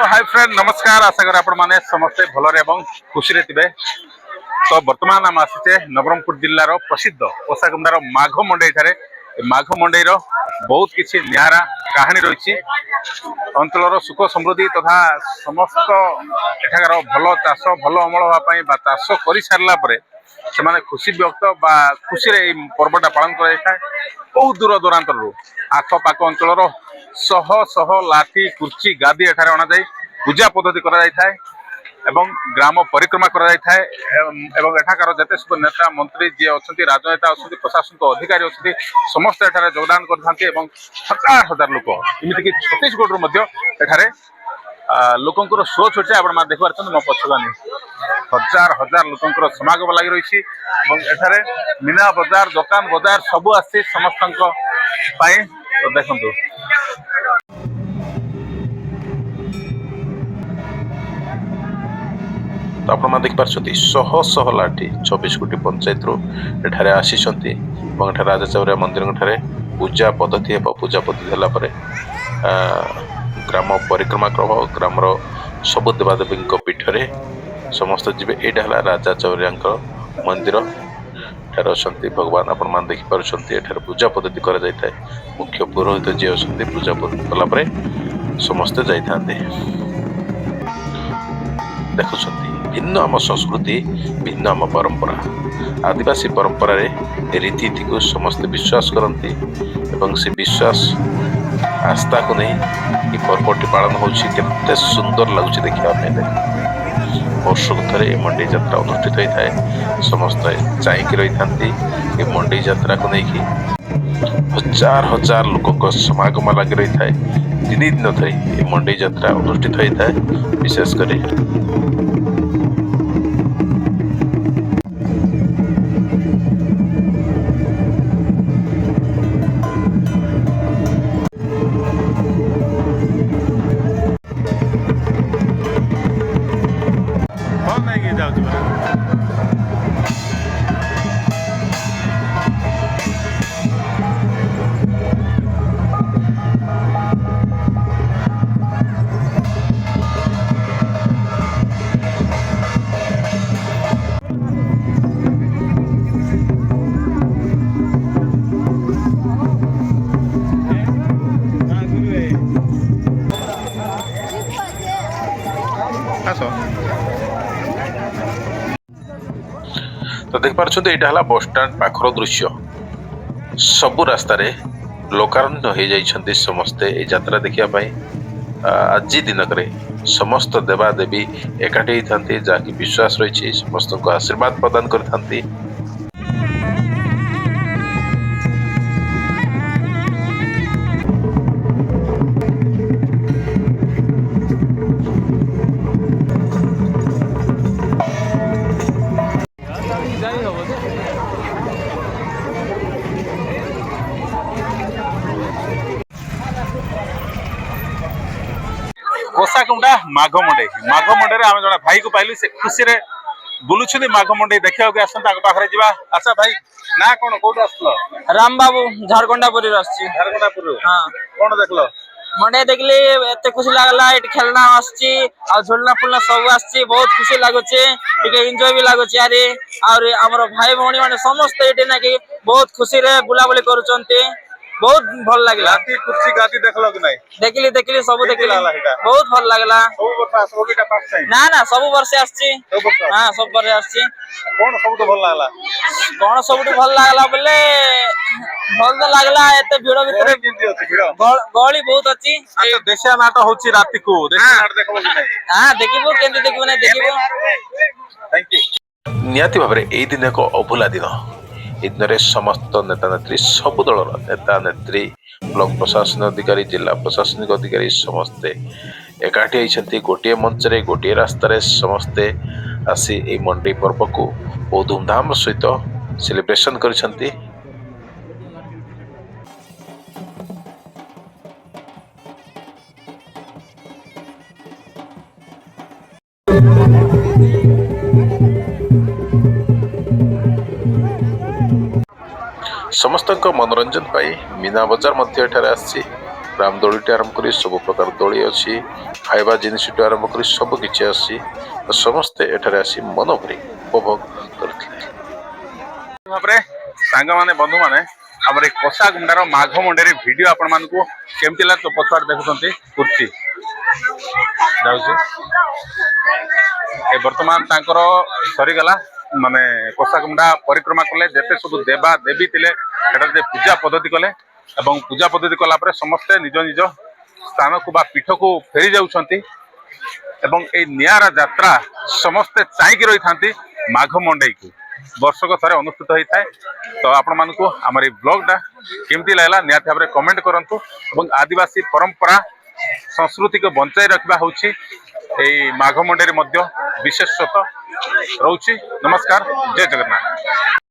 Hi friend नमस्कार आशा कर आपण माने समस्ते भलरे एवं खुशी रे थिबे। तो वर्तमान आम आसीचे नवरंगपुर जिल्लार प्रसिद्ध कोसाकुंडार माघ मंडई ठारे माघ मंडईर बहुत किसी नियारा कहानी रही अंचल सुख समृद्धि तथा समस्त एठाकार भल चाष भल अमल होगापाई चाष कर सारा से खुशी व्यक्त खुशी पर्वटा पालन कर बहुत दूर दूरांत आखपाख अंचल शह शह लाठी कुर्ची गादी एठारे अणा जाई पूजा पद्धति करा जाय थाए एवं ग्राम परिक्रमा करा जाय थाए एवं एठाकार जते सब नेता मंत्री जे अछंती राजनेता अछंती प्रशासनिक अधिकारी अछंती समस्त एठारे योगदान करथांती एवं हजार हजार लोक एमिति कि छत्तीसगढ़ रो मध्य एठारे लोकंकर शो छोटे आपण मा देखबार छन म पछगानी हजार हजार लोकंकर समागम लागि रहिछि एवं एठारे मीना बाजार दुकान बाजार सब आसी समस्तंक पाई देखंतु। तो आप देखिपार शह शह लाठी 26 कोटी पंचायत रू एठारे आसीचंती और एठारे राजा चौरिया मंदिर ठारे पूजा पद्धति पूजा पद्धति है ग्राम परिक्रमा कर ग्राम सब देवादेवी पीठरे समस्त जीवे यहाँ राजा चौरिया मंदिर एठारे अच्छा भगवान आपण मान देखिपारे एठारे पूजा पद्धति करा जाय थाए मुख्य पुरोहित जी अच्छा पूजा पद्धति कलापर समस्ते जाता देखुं भिन्न आम संस्कृति भिन्न आम परंपरा आदिवासी परंपरा रे रीति को समस्त विश्वास करती एवं से विश्वास आस्था को नहीं पर्वटी पालन होते सुंदर लगुच देखा वर्ष थे मंडी यात्रा अनुष्ठित होता है समस्त चाहिए रही था मंडी यात्रा को लेकिन हजार हजार लोक समागम लगी रही था तीन दिन धरी मंडी यात्रा अनुष्ठित होता है विशेषकर तो देख पार यहाँ बस स्टाण्ड पाखर दृश्य सबु रास्तार लोकारण्य हो जाइछन्ति समस्ते ए यात्रा देखापी आज दिनक समस्त देवादेवी एकाठी होती जहाँकि विश्वास रही समस्त को आशीर्वाद प्रदान करथांती। कोसाकुंडा माघ मंडई आम जड़े भाई को पाइलु से खुशी रे बुलुछुनी माघ मंडई देखा पाखे जा। अच्छा भाई ना कौन कौट आसलो राम बाबू झारखंडापुर झारखंडापुर हाँ कौन देखलो मंडई देखली एते खुशी लागला एट खेलना आछी आ झुलना फुलना सब आछी बहुत खुशी लागुचे टिके एंजॉय भी लागुचे यारे और हमर भाई भौणी माने समस्त एटे ना कि बहुत खुशी रे बुला बुली करूचंती बहुत भल लागला। लाठी कुर्सी गादी देखलो कि नहीं देखली सब देखली बहुत भल लागला। सब वर्ष आसो कि पास टाइम ना ना सब वर्ष आछी हां सब वर्ष आछी कोन सबटु भल लागला कोन सबटु भल लागला बोले भल तो लागला एते भीड़ भीतर किंती अछि भीड़ गली बहुत अछि। अच्छा देशिया नाट होछि राति को देशिया नाट देखबो कि नहीं हां देखिबो केंते देखबो नहीं देखिबो। थैंक यू नियाति भाबरे एई दिन को अभुला दिन दिन समस्त नेता नेत्री सब दल नेता नेत्री ब्लॉक प्रशासन अधिकारी जिला प्रशासनिक अधिकारी समस्ते एकाठी होती गोटे मंच रे गोटे रास्तार समस्ते आसी ए मंडी पर्व को बहुत धूमधाम सहित सेलिब्रेशन करिसेंती। समस्त मनोरंजन पाई मीना बजार मध्य एठारे आसी रामदोली आरंभ कर सब प्रकार दोली अच्छी खाଇବା जिनस आरंभ कर सब किसी आसी समस्ते एठारे आसी मन भरी उपभोग करथिले। भाबरे सांग माने बंधु माने हमर कोसागुंडार माघ मंडे वीडियो आपण मानकू केमती लाग तो पछाड़ देखुछंती कुर्ची जाउछु ए वर्तमान तांकर सरी गला माने कोसागुंडा परिक्रमा कले जेते सब देवा देवी तिले एटा जे पूजा पद्धति कले एवं पूजा पद्धति कला परे समस्त निज निज स्थान को बा पीठ को फेरी जाउछंती एवं ए नियारा यात्रा समस्त चाइकी रही थांती माघ मंडई को वर्षक थरे अनुष्ठित होता है। तो आपण मानकू आमर ब्लॉगटा केमती लगला निहाती भाव कमेंट करंतु एवं आदिवासी परंपरा संस्कृति को बंचाई रखा होची ए माघ मंडे विशेषत रोची। नमस्कार, जय जगन्नाथ।